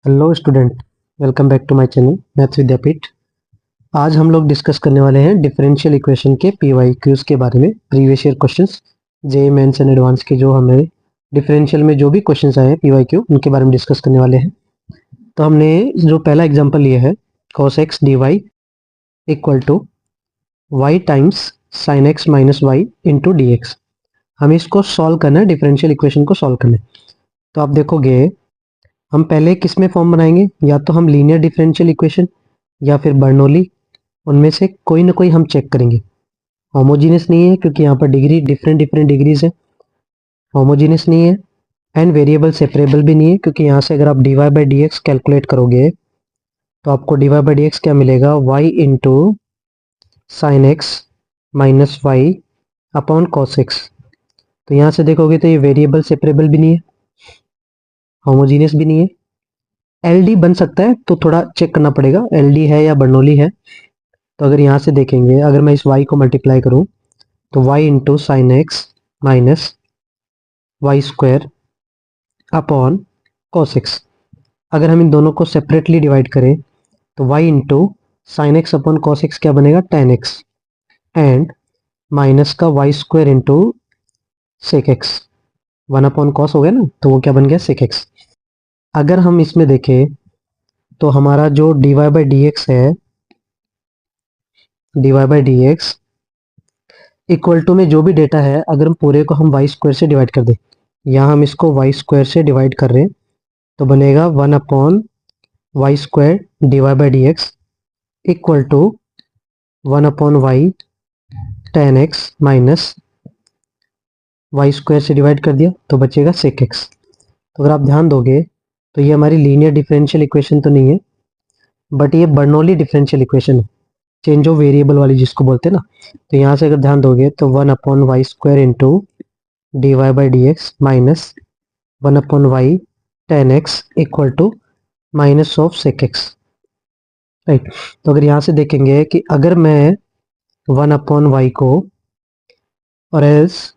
Hello student, welcome back to my channel maths Vidyapeeth. आज हम लोग डिस्कस करने वाले हैं डिफरेंशियल इक्वेशन के पीवाईक्यूज के बारे में। Previous year questions, J mains and advance के जो हमें डिफरेंशियल में जो भी क्वेश्चंस आए हैं पीवाईक्यू, उनके बारे में डिस्कस करने वाले हैं। तो हमने जो पहला एग्जाम्पल लिया है cos x dy equal to y times sin x minus y into d x. हमें इसको सॉल्व करना है, डिफरेंशियल इक्वेशन को सॉल्व करना है। तो आप देखोगे हम पहले किस में फॉर्म बनाएंगे, या तो हम लीनियर डिफरेंशियल इक्वेशन या फिर बर्नौली, उनमें से कोई ना कोई हम चेक करेंगे। होमोजीनियस नहीं है क्योंकि यहाँ पर डिग्री डिफरेंट डिफरेंट डिग्रीज है, होमोजीनियस नहीं है। एंड वेरिएबल सेपरेबल भी नहीं है क्योंकि यहाँ से अगर आप d y by d x calculate करोगे तो आपको d y by d x क्या मिलेगा, y into sine x minus y upon cos x. तो यहाँ से देखोगे तो ये वेरिएबल सेपरेबल भी नहीं है, होमोजीनियस भी नहीं है। एलडी बन सकता है तो थोड़ा चेक करना पड़ेगा एलडी है या बर्नौली है। तो अगर यहाँ से देखेंगे, अगर मैं इस y को मल्टीप्लाई करूँ तो y into sine x minus y square upon cos x. अगर हम इन दोनों को सेपरेटली डिवाइड करें तो y into sine x upon cos x क्या बनेगा, टेन एक्स, एंड माइनस का y square into sec x, one upon cos हो गया ना, तो वो क्या बन गया, सेक एक्स। अगर हम इसमें देखें तो हमारा जो d y by d x है, d y by d x equal to में जो भी डेटा है, अगर हम पूरे को हम वाई स्क्वायर से डिवाइड कर दें, यहाँ हम इसको वाई स्क्वायर से डिवाइड कर रहे हैं तो बनेगा one upon Y square d y by d x equal to one upon y tan x minus y square से डिवाइड कर दिया तो बचेगा सेक एक्स। तो अगर आप ध्यान दोगे तो ये हमारी लीनियर डिफरेंशियल इक्वेशन तो नहीं है, बट ये बर्नौली डिफरेंशियल इक्वेशन है, चेंज ऑफ वेरिएबल वाली जिसको बोलते हैं ना। तो यहाँ से अगर ध्यान दोगे तो one upon Y square into d y by d x minus one upon y tan x equal to minus of sec x, right. तो अगर यहाँ से देखेंगे कि अगर मैं वन अपॉन वाई को और else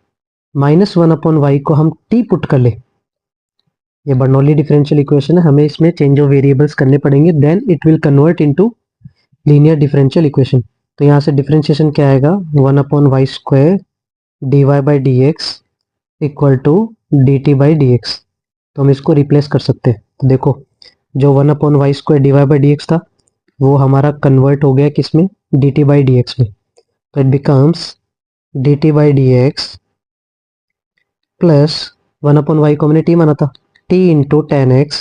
minus one upon y को हम टी पुट कर ले, ये बर्नौली डिफरेंशियल इक्वेशन है, हमें इसमें चेंज ऑफ वेरिएबल्स करने पड़ेंगे, then it will convert into linear differential equation. तो यहाँ से डिफरेंशिएशन क्या आएगा, one upon Y square d y by d x equal to d t by d x. तो हम इसको रिप्लेस कर सकते हैं। तो देखो, जो one upon Y square d y by d x था वो हमारा कन्वर्ट हो गया किसमें, d t by d x में। तो it becomes d t by d x plus one upon y को हमने टी माना था, t into tan x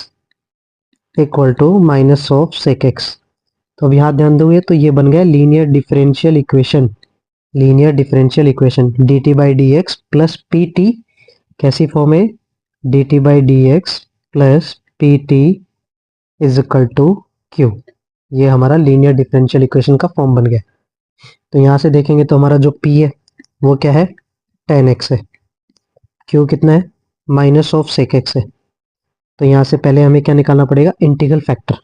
equal to minus of sec x. तो अब यहाँ ध्यान दोगे तो ये बन गया linear differential equation, linear differential equation d t by d x plus p t. कैसी फॉर्म है, d t by d x plus p t is equal to q. ये हमारा लीनियर डिफरेंशियल इक्वेशन का फॉर्म बन गया। तो यहाँ से देखेंगे तो हमारा जो पी है वो क्या है, टेन एक्स है, क्यू कितना है, माइनस ऑफ सेक एक्स है। तो यहाँ से पहले हमें क्या निकालना पड़ेगा, इंटीग्रल फैक्टर।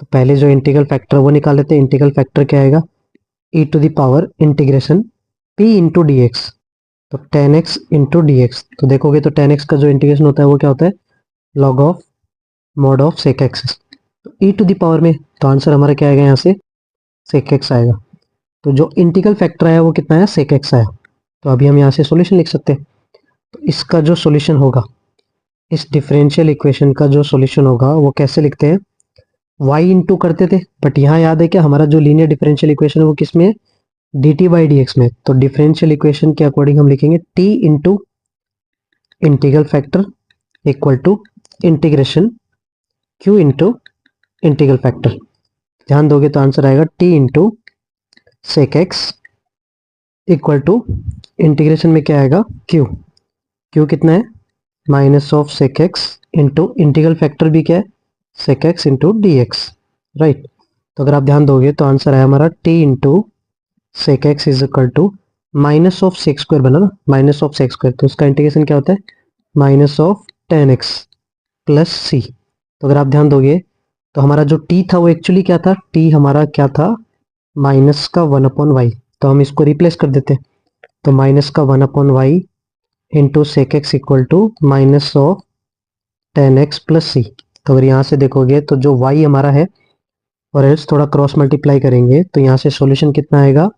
तो पहले जो इंटीग्रल फैक्टर वो निकाल लेते हैं। इंटीग्रल फैक्टर क्या आएगा, e to the power integration p into d x, तो ten x into d x. तो देखोगे तो टेन एक्स का जो इंटीग्रेशन होता है वो क्या होता है, log of mod of sec x. तो ई टू द पावर में तो आंसर हमारा क्या आएगा, यहाँ से सेक एक्स आएगा। तो जो इंटीग्रल फैक्टर आया वो कितना आया, सेक एक्स आया। तो अभी हम यहाँ से सॉल्यूशन लिख सकते हैं। तो इसका जो सॉल्यूशन होगा, इस डिफरेंशियल इक्वेशन का जो सॉल्यूशन होगा वो कैसे लिखते हैं, y इंटू करते थे, बट यहाँ याद है क्या, हमारा जो लीनियर डिफरेंशियल इक्वेशन है वो किस में है, d t by d x में। तो डिफरेंशियल इक्वेशन के अकॉर्डिंग हम लिखेंगे t into integral factor equal to integration q into integral factor. ध्यान दोगे तो आंसर आएगा t into sec x equal to integration में क्या आएगा, q कितना है, minus of sec x into integral factor भी क्या है, sec x into d x, right. तो अगर आप ध्यान दोगे तो आंसर है हमारा t into sec x is equal to minus of sec square बना ना, माइनस ऑफ सेक स्क्वायर, तो उसका इंटीग्रेशन क्या होता है, minus of ten x plus c. तो अगर आप ध्यान दोगे तो हमारा जो t था वो एक्चुअली क्या था, t हमारा क्या था, माइनस का वन अपॉन वाई। तो हम इसको रिप्लेस कर देते हैं, तो माइनस का one upon y into sec x equal to minus of ten x plus c. तो अगर यहाँ से देखोगे तो जो y हमारा है और एल्स थोड़ा क्रॉस मल्टीप्लाई करेंगे तो यहाँ से सॉल्यूशन कितना आएगा,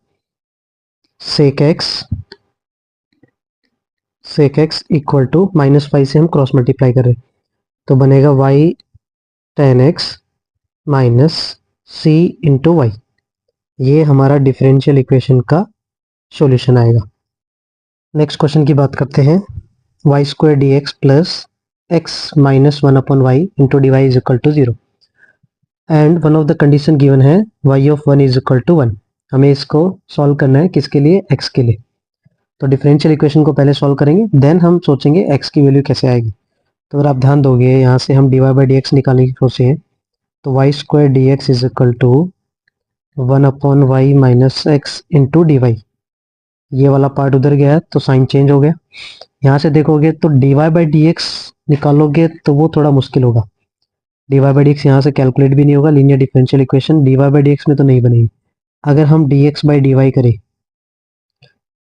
सेक एक्स इक्वल टू -5 से हम क्रॉस मल्टीप्लाई कर रहे हैं तो बनेगा y tan x minus c into y. ये हमारा डिफरेंशियल इक्वेशन का सॉल्यूशन आएगा। नेक्स्ट क्वेश्चन की बात करते हैं। Y square d x plus x minus 1 y into d y is equal to 0 and one of the condition given है y of 1 is equal to 1। हमें इसको सॉल्व करना है, किसके लिए, x के लिए। तो डिफरेंशियल इक्वेशन को पहले सॉल्व करेंगे, देन हम सोचेंगे x की वैल्यू कैसे आएगी। तो अगर आप ध्यान दोगे यहाँ से हम dy बाई डी एक्स निकालने की कोशिश है तो y square d x is equal to 1/y minus x into d y. ये वाला पार्ट उधर गया है तो साइन चेंज हो गया। यहाँ से देखोगे तो dy बाई डी एक्स निकालोगे तो वो थोड़ा मुश्किल होगा। dy बाई डी एक्स यहाँ से कैलकुलेट भी नहीं होगा, linear differential equation dy by d x में तो नहीं बनेगी। अगर हम dx बाई डी वाई करें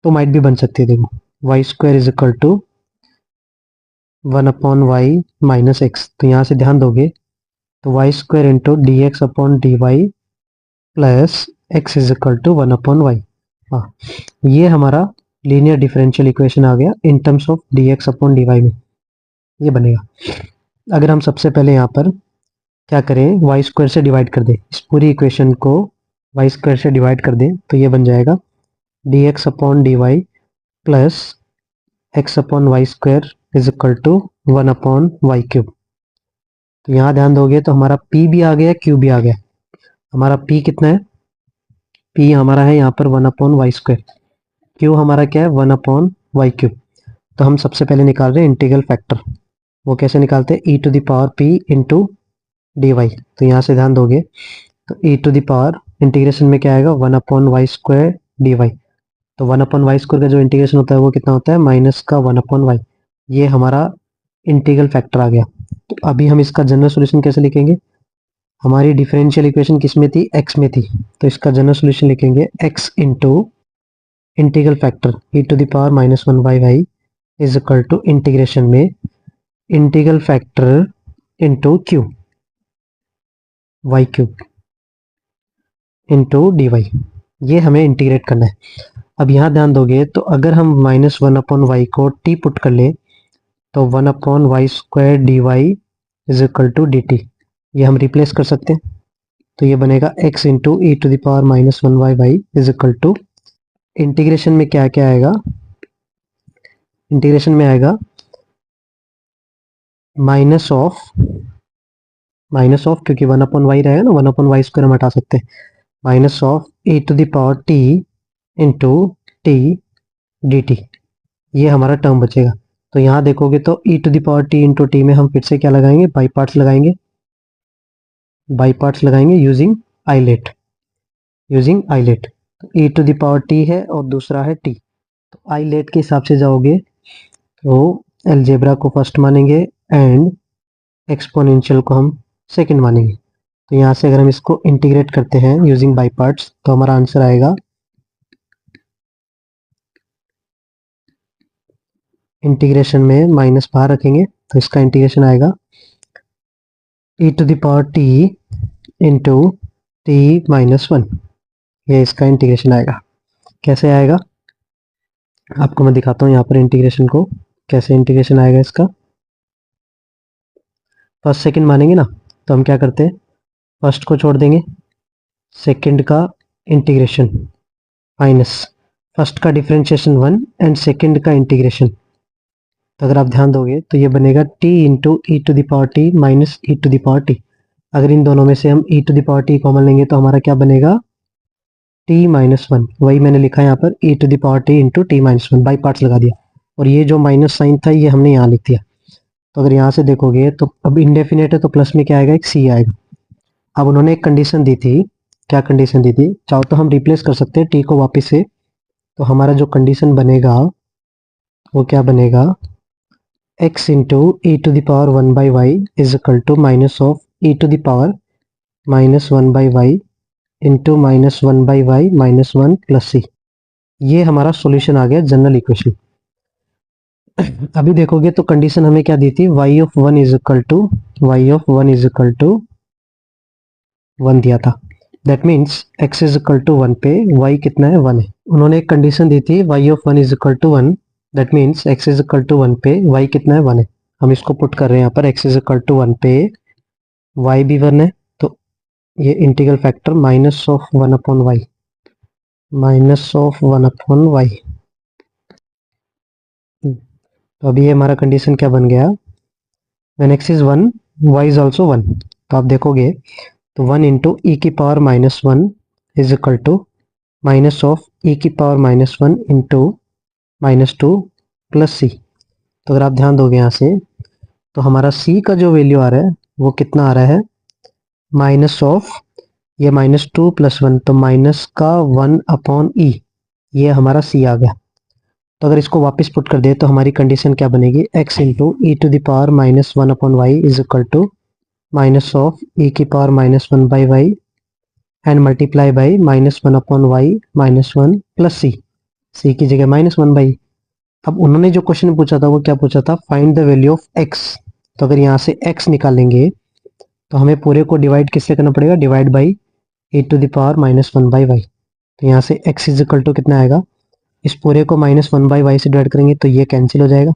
तो माइट भी बन सकती है। देखो y square is equal to 1/y minus x, तो यहाँ से ध्यान दोगे तो y square into d x upon d y plus x is equal to 1/y। हाँ, ये हमारा लीनियर डिफरेंशियल इक्वेशन आ गया in terms of d x upon d y में, ये बनेगा। अगर हम सबसे पहले यहाँ पर क्या करें, वाई स्क्वायर से डिवाइड कर दें, इस पूरी इक्वेशन को वाई स्क्वायर से डिवाइड कर दें तो ये बन जाएगा d x upon d y plus x upon Y square is equal to 1/y cube. तो यहाँ ध्यान दोगे तो हमारा p भी आ गया, q भी आ गया। हमारा p कितना है, p हमारा है यहाँ पर 1/y स्क्वायर, q हमारा क्या है 1/y क्यूब। तो हम सबसे पहले निकाल रहे हैं इंटीग्रल फैक्टर। वो कैसे निकालते हैं, e to the power p into d y. तो यहाँ से ध्यान दोगे तो e to the power integration में क्या आएगा 1/y स्क्वायर डी वाई। तो 1/y स्क्वायर का जो इंटीग्रेशन होता है वो कितना होता है, माइनस का 1/y। ये हमारा इंटीग्रल फैक्टर आ गया। तो अभी हम इसका जनरल सॉल्यूशन कैसे लिखेंगे, हमारी डिफरेंशियल इक्वेशन किस में थी, x में थी, तो इसका जनरल सॉल्यूशन लिखेंगे x into integral factor e to the power -1/y is equal to integration में integral factor into q y cube into d y. ये हमें इंटीग्रेट करना है। अब यहाँ ध्यान दोगे तो अगर हम -1/y को t पुट कर ले तो 1/y square d y is equal to d t, ये हम रिप्लेस कर सकते हैं। तो ये बनेगा x into e to the power -1/y is equal to integration में क्या क्या आएगा, इंटीग्रेशन में आएगा माइनस ऑफ क्योंकि 1/y रहेगा ना, 1/y स्क्वायर हम हटा सकते हैं, minus of e to the power t into t d t, ये हमारा टर्म बचेगा। तो यहाँ देखोगे तो e to the power t into t में हम फिर से क्या लगाएंगे, बाई पार्ट्स लगाएंगे, यूजिंग आइलेट। तो e to the power t है और दूसरा है t, तो आइलेट के हिसाब से जाओगे तो अलजेब्रा को फर्स्ट मानेंगे एंड एक्सपोनेंशियल को हम सेकंड मानेंगे। तो यहाँ से अगर हम इसको इंटीग्रेट करते हैं यूजिंग बाई पार्ट्स तो हमारा आंसर आएगा इंटीग्रेशन में माइनस बाहर रखेंगे तो इसका इंटीग्रेशन आएगा e to the power t into t -1, ये इसका इंटीग्रेशन आएगा। कैसे आएगा आपको मैं दिखाता हूँ यहाँ पर इंटीग्रेशन को, कैसे इंटीग्रेशन आएगा इसका। फर्स्ट सेकंड मानेंगे ना, तो हम क्या करते हैं, फर्स्ट को छोड़ देंगे, सेकंड का इंटीग्रेशन माइनस फर्स्ट का डिफरेंशिएशन 1 एंड सेकंड का इंटीग्रेशन। तो अगर आप ध्यान दोगे तो ये बनेगा t into e to the power t minus e to the power t. अगर इन दोनों में से हम e to the power t common लेंगे तो हमारा क्या बनेगा t -1, वही मैंने लिखा है यहाँ पर e to the power t into t -1, by parts लगा दिया और ये जो माइनस साइन था ये हमने यहाँ लिख दिया। तो अगर यहाँ से देखोगे तो अब इंडेफिनेट है तो प्लस में क्या आएगा, एक c आएगा। अब उन्होंने एक कंडीशन दी थी, क्या कंडीशन दी थी, चाहो तो हम रिप्लेस कर सकते हैं t को वापस से। तो हमारा जो कंडीशन बनेगा वो क्या बनेगा, x into e to the power 1/y is equal to minus of e to the power -1/y into -1/y -1 plus c। ये हमारा सॉल्यूशन आ गया जनरल इक्वेशन। अभी देखोगे तो कंडीशन हमें क्या दी थी, y of 1 is equal to one दिया था। That means x is equal to 1 पे y कितना है, 1 है। उन्होंने एक कंडीशन दी थी y of 1 is equal to 1, that means x is equal to 1 पे y कितना है, 1 है। हम इसको पुट कर रहे हैं यहाँ पर, x इज इक्वल टू 1 पे y भी 1 है, तो ये integral factor minus of 1 upon Y, minus of 1 upon y. तो अभी ये हमारा कंडीशन क्या बन गया, when x is 1 y is also 1। तो आप देखोगे तो 1 इंटू ई की power minus 1 is equal to minus of e की power minus 1 into -2 plus c. तो अगर आप ध्यान दोगे यहाँ से, तो हमारा c का जो वैल्यू आ रहा है वो कितना आ रहा है, माइनस ऑफ ये -2 + 1, तो माइनस का 1 अपॉन ई, ये हमारा c आ गया। तो अगर इसको वापस पुट कर दे तो हमारी कंडीशन क्या बनेगी, x into e to the power -1 upon y is equal to minus of e की power -1 by y and multiply by -1 upon y -1 plus c, c की जगह -1 बाई। अब उन्होंने जो क्वेश्चन पूछा था वो क्या पूछा था, find the value of x। तो अगर यहाँ से x निकालेंगे तो हमें पूरे को डिवाइड किससे करना पड़ेगा, divide by e to the power -1 by y. तो यहाँ से x इज इक्वल टू कितना आएगा, इस पूरे को -1 बाई वाई से डिवाइड करेंगे तो ये कैंसिल हो जाएगा,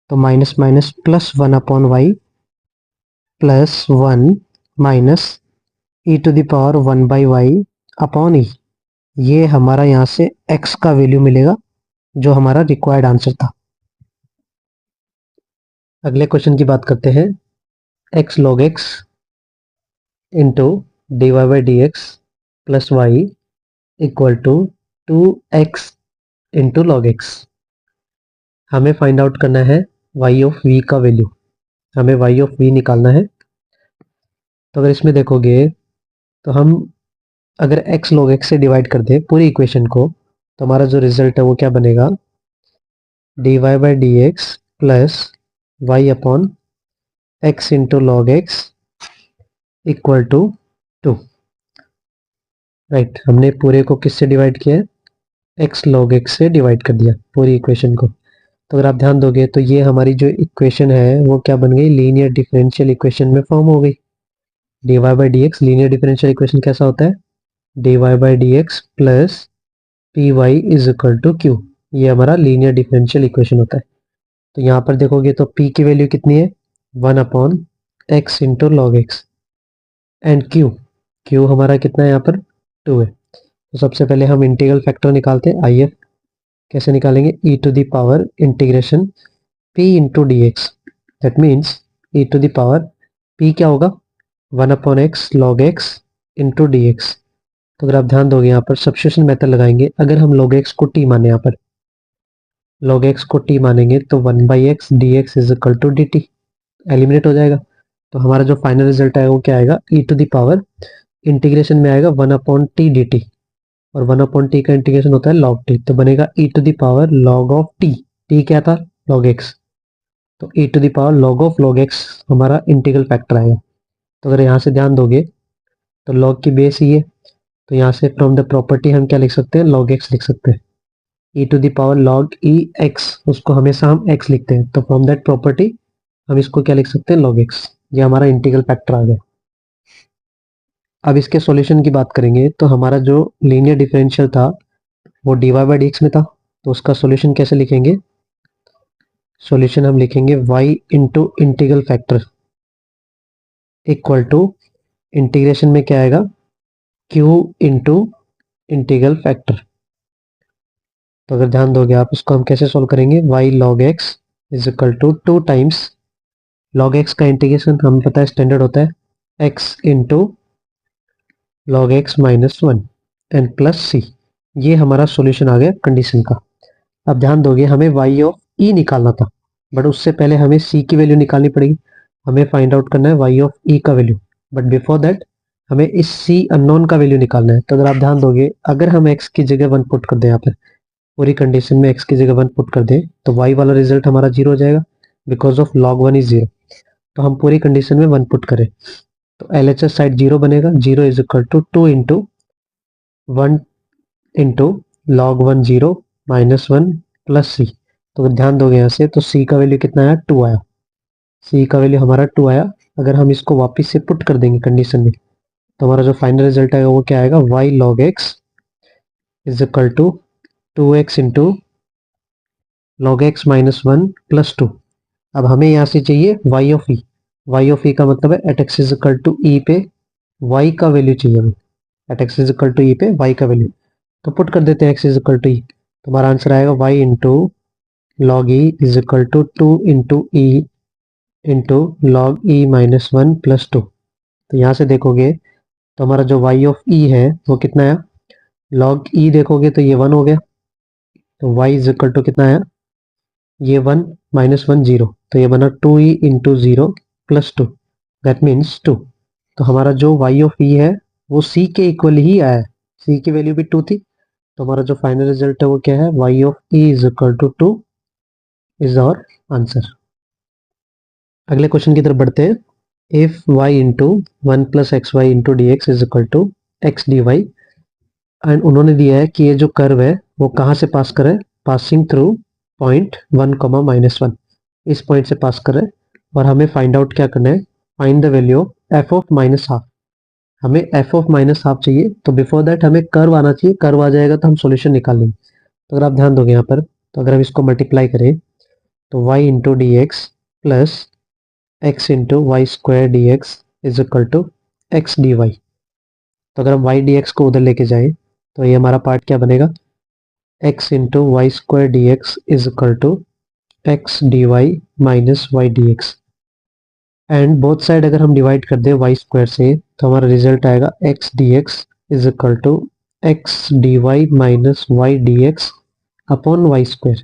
तो minus minus plus 1 upon y plus 1 minus e to the power 1 by y upon e. ये हमारा यहाँ से x का वैल्यू मिलेगा जो हमारा रिक्वायर्ड आंसर था। अगले क्वेश्चन की बात करते हैं, x log x into d y by d x plus y equal to 2x into log x. हमें फाइंड आउट करना है y ऑफ v का वैल्यू, हमें y ऑफ v निकालना है। तो अगर इसमें देखोगे तो हम अगर x log x से डिवाइड कर दे पूरी इक्वेशन को, तो हमारा जो रिजल्ट है वो क्या बनेगा, d y by d x plus y upon x into log x equal to 2। Right, हमने पूरे को किससे डिवाइड किया है, x log x से डिवाइड कर दिया पूरी इक्वेशन को। तो अगर आप ध्यान दोगे तो ये हमारी जो इक्वेशन है वो क्या बन गई, लीनियर डिफरेंशियल इक्वेशन में फॉर्म हो गई। D y by d x linear differential equation कैसा होता है, d y by d x plus p y is equal to q, ये हमारा लीनियर डिफरेंशियल इक्वेशन होता है। तो यहाँ पर देखोगे तो p की वैल्यू कितनी है, 1 upon x into log x and q हमारा कितना है यहाँ पर 2 है। तो सबसे पहले हम इंटीग्रल फैक्टर निकालते हैं, आइए कैसे निकालेंगे, e to the power integration p into d x, that means e to the power p क्या होगा, 1 upon x log x into d x. तो अगर आप ध्यान दोगे यहाँ पर सब्स्टिट्यूशन मेथड लगाएंगे, अगर हम log x को t माने, यहाँ पर log x को t मानेंगे तो 1 by x d x is equal to d t, eliminate हो जाएगा। तो हमारा जो फाइनल रिजल्ट आएगा वो क्या आएगा, e to the power integration में आएगा 1 अपॉन टी डी टी, और 1 अपॉन टी का इंटीग्रेशन होता है log t, तो बनेगा e to the power log of t, t क्या था log x, तो e to the power log of log x हमारा इंटीग्रल फैक्टर आएगा। तो अगर यहाँ से ध्यान दोगे तो log की बेस ये, तो यहाँ से फ्रॉम द प्रॉपर्टी हम क्या लिख सकते हैं, log x लिख सकते हैं, e to the power log e x, उसको हमेशा हम x लिखते हैं, तो फ्रॉम दैट प्रॉपर्टी हम इसको क्या लिख सकते हैं, log x। ये हमारा इंटीग्रल फैक्टर आ गया। अब इसके सॉल्यूशन की बात करेंगे तो हमारा जो लीनियर डिफरेंशियल था वो d y by d x में था, तो उसका सॉल्यूशन कैसे लिखेंगे, सॉल्यूशन हम लिखेंगे y into integral factor equal to integration में क्या आएगा, q इंटू इंटीग्रल फैक्टर। तो अगर ध्यान दोगे आप, इसको हम कैसे सॉल्व करेंगे, y log x is equal to 2 times log x का इंटीग्रेशन हमें पता है स्टैंडर्ड होता है x into log x minus 1 and plus सी। ये हमारा सॉल्यूशन आ गया कंडीशन का। अब ध्यान दोगे हमें y ऑफ e निकालना था, बट उससे पहले हमें c की वैल्यू निकालनी पड़ेगी, हमें फाइंड आउट करना है y ऑफ e का वैल्यू, बट बिफोर दैट हमें इस c अननोन का वैल्यू निकालना है। तो अगर आप ध्यान दोगे, अगर हम x की जगह 1 पुट कर दें, यहाँ पर पूरी कंडीशन में x की जगह 1 पुट कर दें तो y वाला रिजल्ट हमारा 0 हो जाएगा, बिकॉज ऑफ log 1 इज 0। तो हम पूरी कंडीशन में 1 पुट करें तो LHS साइड 0 बनेगा, 0 is equal to 2 into 1 into log 1 0 minus 1 plus c. तो ध्यान दोगे यहाँ से, तो c का वैल्यू कितना आया, 2 आया। c का वैल्यू हमारा 2 आया। अगर हम इसको वापस से पुट कर देंगे कंडीशन में, तो हमारा जो फाइनल रिजल्ट आएगा वो क्या आएगा, y log x is equal to 2x into log x minus 1 plus 2। अब हमें यहाँ से चाहिए y of e। y of e का मतलब है at x is equal to e पे y का वैल्यू चाहिए हमें। At x is equal to e पे y का वैल्यू, तो पुट कर देते हैं x is equal to e। तो हमारा आंसर आएगा y into log e is equal to 2 into e into log e minus 1 plus 2। तो यहाँ से देखोगे तो हमारा जो y ऑफ e है वो कितना है, लॉग e देखोगे तो ये 1 हो गया। तो y इज इक्वल टू कितना है, ये 1 माइनस 1 0, तो ये बना 2e into 0 plus 2, that means 2। तो हमारा जो y ऑफ e है वो c के इक्वल ही आया है, c की वैल्यू भी 2 थी। तो हमारा जो फाइनल रिजल्ट है वो क्या है, y of e is equal to 2 is our answer. अगले क्वेश्चन की तरफ बढ़ते हैं। If y into 1 plus x y into d x is equal to x d y, and उन्होंने दिया है कि ये जो कर्व है वो कहाँ से पास कर रहा है, passing through point 1 comma minus 1, इस पॉइंट से पास कर रहा है। और हमें फाइंड आउट क्या करना है, find the value of F of minus half. हमें एफ ऑफ माइनस हाफ चाहिए, तो बिफोर दैट हमें कर्व आना चाहिए, कर्व आ जाएगा तो हम सॉल्यूशन निकाल लेंगे। तो अगर आप ध्यान दोगे यहाँ पर, तो अगर हम इसको मल्टीप्लाई करें तो y into d x plus x into y square d x is equal to x d y. तो अगर हम वाई डी एक्स को उधर लेके जाएं तो ये हमारा पार्ट क्या बनेगा, x into y square d x is equal to x d y minus y d x. And both side अगर हम डिवाइड कर दें वाई स्क्वायर से, तो हमारा रिजल्ट आएगा x d x is equal to x d y minus y d x upon Y square.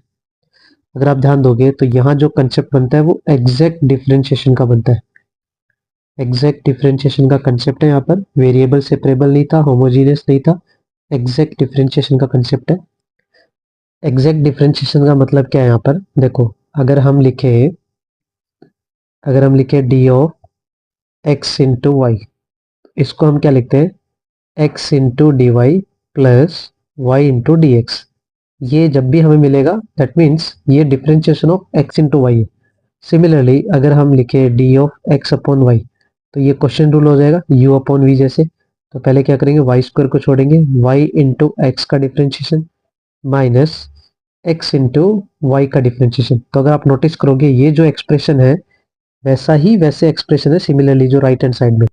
अगर आप ध्यान दोगे तो यहाँ जो कंसेप्ट बनता है वो एग्जैक्ट डिफरेंशिएशन का बनता है। एग्जैक्ट डिफरेंशिएशन का कंसेप्ट है, यहाँ पर वेरिएबल सेपरेबल नहीं था, होमोजीनियस नहीं था, एग्जैक्ट डिफरेंशिएशन का कंसेप्ट है। एग्जैक्ट डिफरेंशिएशन का मतलब क्या है, यहाँ पर देखो, अगर हम लिखे d of x into y, इसको हम क्या लिखते हैं, x into d y plus y into d x. ये जब भी हमें मिलेगा दैट मीन्स ये differentiation of x into y है। सिमिलरली अगर हम लिखे d of x upon y, तो ये क्वेश्चन रूल हो जाएगा u अपॉन वी जैसे। तो पहले क्या करेंगे, वाई स्क्वायर को छोड़ेंगे, y इंटू एक्स का differentiation minus x into y का डिफरेंशिएशन। तो अगर आप नोटिस करोगे ये जो एक्सप्रेशन है वैसा ही वैसे एक्सप्रेशन है सिमिलरली जो राइट हैंड साइड में,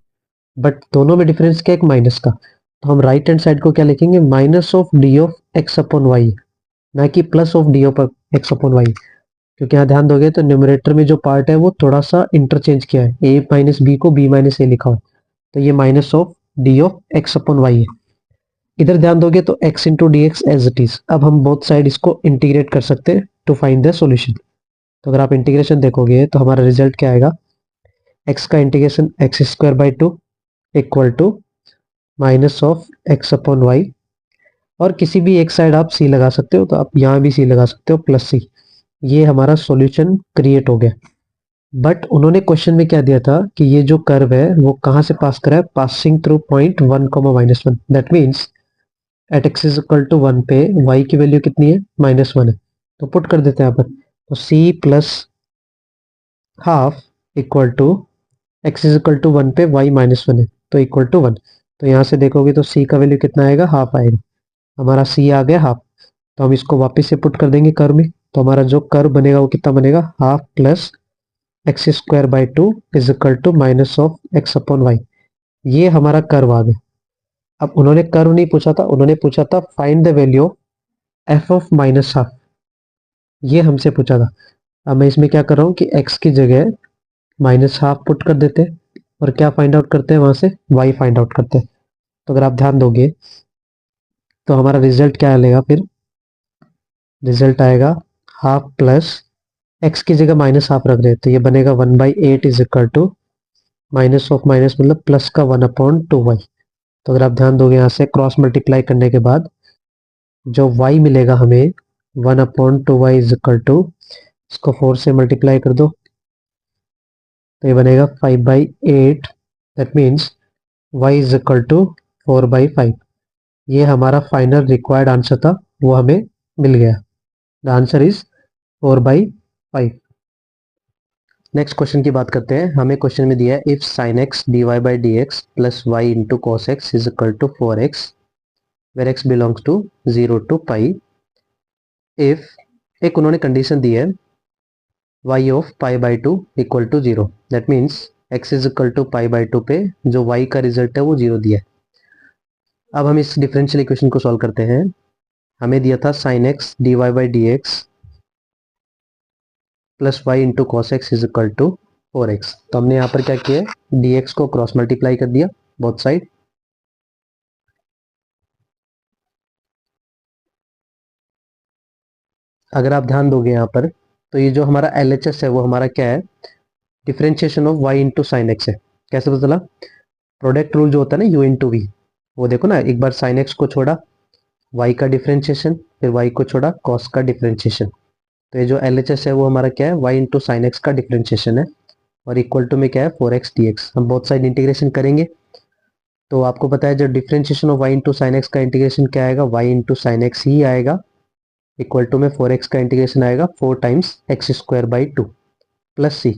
बट दोनों में डिफरेंस क्या है, एक माइनस का। तो हम राइट हैंड साइड को क्या लिखेंगे, minus of d of x upon y, ना कि plus of d of x upon y. क्योंकि यहाँ ध्यान दोगे तो न्यूमरेटर में जो पार्ट है वो थोड़ा सा इंटरचेंज किया है, ए माइनस बी को बी माइनस ए लिखा हो, तो ये minus of d of x upon y है। इधर ध्यान दोगे तो x into d x as it is. अब हम बोथ साइड इसको इंटीग्रेट कर सकते हैं टू फाइंड द सॉल्यूशन। तो अगर आप इंटीग्रेशन देखोगे तो हमारा रिजल्ट क्या आएगा, x का integration x square by 2 equal to minus of x upon y, और किसी भी एक साइड आप c लगा सकते हो, तो आप यहाँ भी c लगा सकते हो प्लस c। ये हमारा सॉल्यूशन क्रिएट हो गया। बट उन्होंने क्वेश्चन में क्या दिया था कि ये जो कर्व है वो कहाँ से पास करा है, passing through point 1 comma minus 1, that means at x is equal to 1 पे y की वैल्यू कितनी है, माइनस 1 है। तो पुट कर देते हैं यहाँ पर, तो c plus half equal to x is equal to 1 पे y माइनस 1 है, तो इक्वल टू 1। तो यहाँ से देखोगे तो c का वैल्यू कितना आएगा, हाफ आएगा। हमारा c आ गया हाफ। तो हम इसको वापस से पुट कर देंगे कर्व में, तो हमारा जो कर्व बनेगा वो कितना बनेगा, half plus x square by 2 is equal to minus of x upon y. ये हमारा कर्व आ गया। अब उन्होंने कर्व नहीं पूछा था, उन्होंने पूछा था find the value F of minus half, ये हमसे पूछा था। अब मैं इसमें क्या कर रहा हूँ कि x की जगह माइनस हाफ पुट कर देते हैं, और क्या फाइंड आउट करते हैं वहां से, y फाइंड आउट करते हैं। तो अगर आप ध्यान दोगे तो हमारा रिजल्ट क्या आएगा, फिर रिजल्ट आएगा हाफ प्लस x की जगह माइनस हाफ रख रहे हैं, तो ये बनेगा 1/8 is equal to minus of minus मतलब प्लस का 1/2y। तो अगर आप ध्यान दोगे यहाँ से क्रॉस मल्टीप्लाई करने के बाद जो y मिलेगा हमें 1/2y इज इक्वल टू, इसको 4 से मल्टीप्लाई कर दो तो ये बनेगा 5/8, that means y is equal to 4/5। ये हमारा फाइनल रिक्वायर्ड आंसर था, वो हमें मिल गया। The answer is 4/5। Next question की बात करते हैं। हमें क्वेश्चन में दिया है if sin x dy by dx plus y into cos x is equal to 4x where x belongs to 0 to pi. If एक उन्होंने कंडीशन दी है y of pi by two equal to 0, that means x is equal to pi by two पे जो y का result है वो 0 दिया है। अब हम इस डिफरेंशियल इक्वेशन को सॉल्व करते हैं। हमें दिया था sin x dy by dx plus y into cos x is equal to 4x। तो हमने यहाँ पर क्या किया है, dx को क्रॉस मल्टीप्लाई कर दिया बोथ साइड। अगर आप ध्यान दोगे यहाँ पर तो ये जो हमारा LHS है वो हमारा क्या है, differentiation of y into sine x है। कैसे पता चला, प्रोडक्ट रूल जो होता है ना u इंटू वी, वो देखो ना, एक बार साइन एक्स को छोड़ा y का डिफरेंशिएशन, फिर y को छोड़ा cos का डिफरेंशिएशन। तो ये जो LHS है वो हमारा क्या है, y इंटू साइन एक्स का डिफरेंशिएशन है और इक्वल टू में क्या है 4x dx। हम बोथ साइड इंटीग्रेशन करेंगे तो आपको पता है जो differentiation of y into sine x का इंटीग्रेशन क्या आएगा, y इंटू साइन एक्स ही आएगा, इक्वल टू में 4x का इंटीग्रेशन आएगा 4 times x square by two plus c.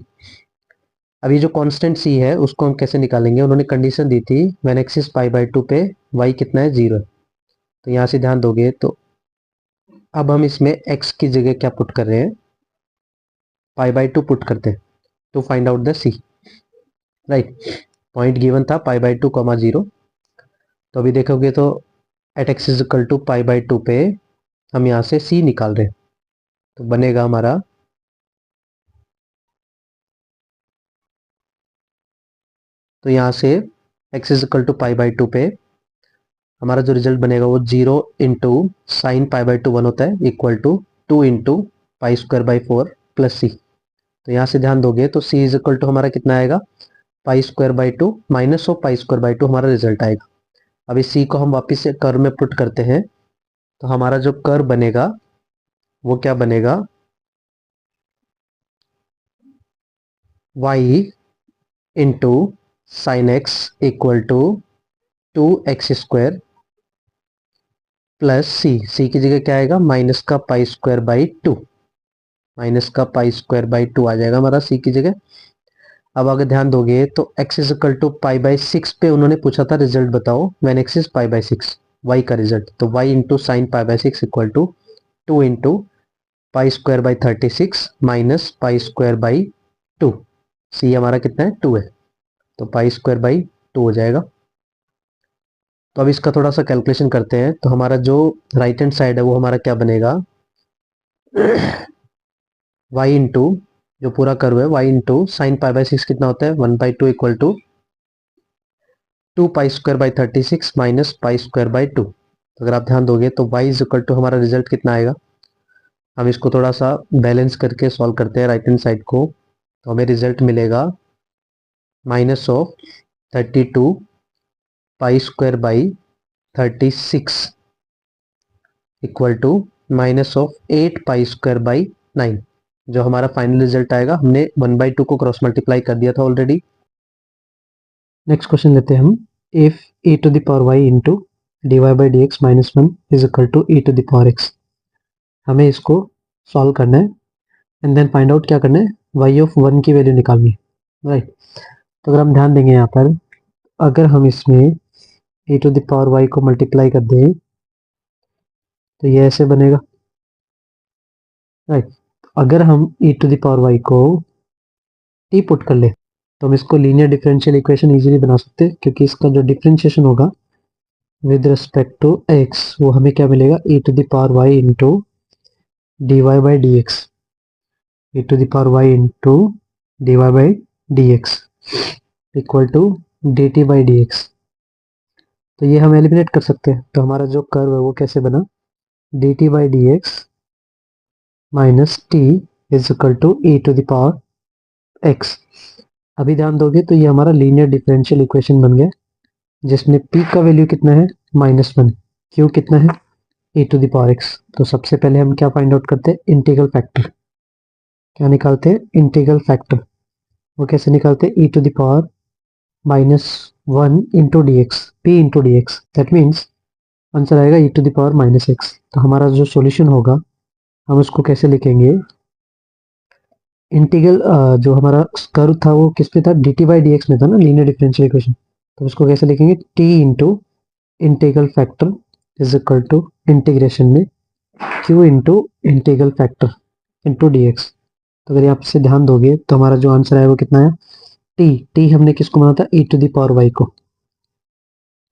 अब ये जो कांस्टेंट c है उसको हम कैसे निकालेंगे, उन्होंने कंडीशन दी थी when x is pi by two पे y कितना है 0 है। तो यहाँ से ध्यान दोगे तो अब हम इसमें x की जगह क्या पुट कर रहे हैं, पाई बाई टू पुट करते हैं to find out the c, right. Point given था पाई बाई टू कॉमा 0। तो अभी देखोगे तो at x is equal to pi by two पे हम यहाँ से c निकाल रहे हैं, तो बनेगा हमारा तो यहाँ से x is equal to pi by two पे हमारा जो रिजल्ट बनेगा वो 0 into sine pi by two 1 होता है equal to 2 into pi square by 4 plus c. तो यहाँ से ध्यान दोगे तो c इज इक्वल टू हमारा कितना आएगा, पाई square by two minus of pi square by to हमारा रिजल्ट आएगा। अब इस c को हम वापस से कर्व में पुट करते हैं तो हमारा जो कर्व बनेगा वो क्या बनेगा, y into sine x equal to 2x square plus c की जगह क्या आएगा, माइनस का pi square by two, minus का पाई स्क्वायर बाई टू आ जाएगा हमारा सी की जगह। अब अगर ध्यान दोगे तो x is equal to pi by six पे उन्होंने पूछा था रिजल्ट बताओ when x is pi by six, y का रिजल्ट। तो y into sine pi by six equal to 2 into pi square by 36 minus pi square by two, c हमारा कितना है 2 है, तो पाई स्क्वायर बाई 2 हो जाएगा। तो अब इसका थोड़ा सा कैलकुलेशन करते हैं तो हमारा जो राइट हैंड साइड है वो हमारा क्या बनेगा, y इंटू जो पूरा कर्व है y into sine pi by six कितना होता है 1/2 equal to 2 pi square by 36 minus pi square by two. अगर आप ध्यान दोगे तो y इज इक्वल टू हमारा रिजल्ट कितना आएगा, हम इसको थोड़ा सा बैलेंस करके सॉल्व करते हैं राइट हैंड साइड को, तो हमें रिजल्ट मिलेगा minus of 32 pi square by 36 equal to minus of 8 pi square by 9। जो हमारा फाइनल रिजल्ट आएगा, हमने 1/2 को क्रॉस मल्टीप्लाई कर दिया था ऑलरेडी। नेक्स्ट क्वेश्चन लेते हैं हम, if e to the power y into d y by d x minus one is equal to e to the power x। हमें इसको सॉल्व करना है एंड देन फाइंड आउट क्या करना है, y ऑफ वन की वैल्यू निकालनी है, राइट। तो अगर हम ध्यान देंगे यहाँ पर, अगर हम इसमें e to the power y को मल्टीप्लाई कर दें तो ये ऐसे बनेगा, राइट। अगर हम e to the power y को t पुट कर ले तो हम इसको लीनियर डिफरेंशियल इक्वेशन इजीली बना सकते हैं, क्योंकि इसका जो डिफरेंशिएशन होगा विद रिस्पेक्ट टू x वो हमें क्या मिलेगा, e to the power y into d y by d x, e to the power y into d y by d x equal to d t by d x. तो ये हम eliminate कर सकते हैं, तो हमारा जो कर्व है वो कैसे बना, d t by d x minus t is equal to e to the power x. अभी ध्यान दोगे तो ये हमारा लीनियर डिफरेंशियल इक्वेशन बन गया, जिसमें p का वैल्यू कितना है -1, q कितना है e to the power x। तो सबसे पहले हम क्या फाइंड आउट करते हैं, इंटीग्रल फैक्टर। क्या निकालते हैं, इंटीग्रल फैक्टर। वो कैसे निकालते हैं, e to the power -1 into d x, p into d x, that means answer आएगा e to the power -x। तो हमारा जो सॉल्यूशन होगा हम उसको कैसे लिखेंगे, इंटीग्रल जो हमारा कर्व था वो किस पे था, D t by d x में था ना, लीनियर डिफरेंशियल इक्वेशन। तो उसको कैसे लिखेंगे, T into integral factor is equal to integration में Q into integral factor into d x. तो अगर आप इसे ध्यान दोगे तो हमारा जो आंसर है वो कितना है, टी टी हमने किसको माना था, e to the power y को,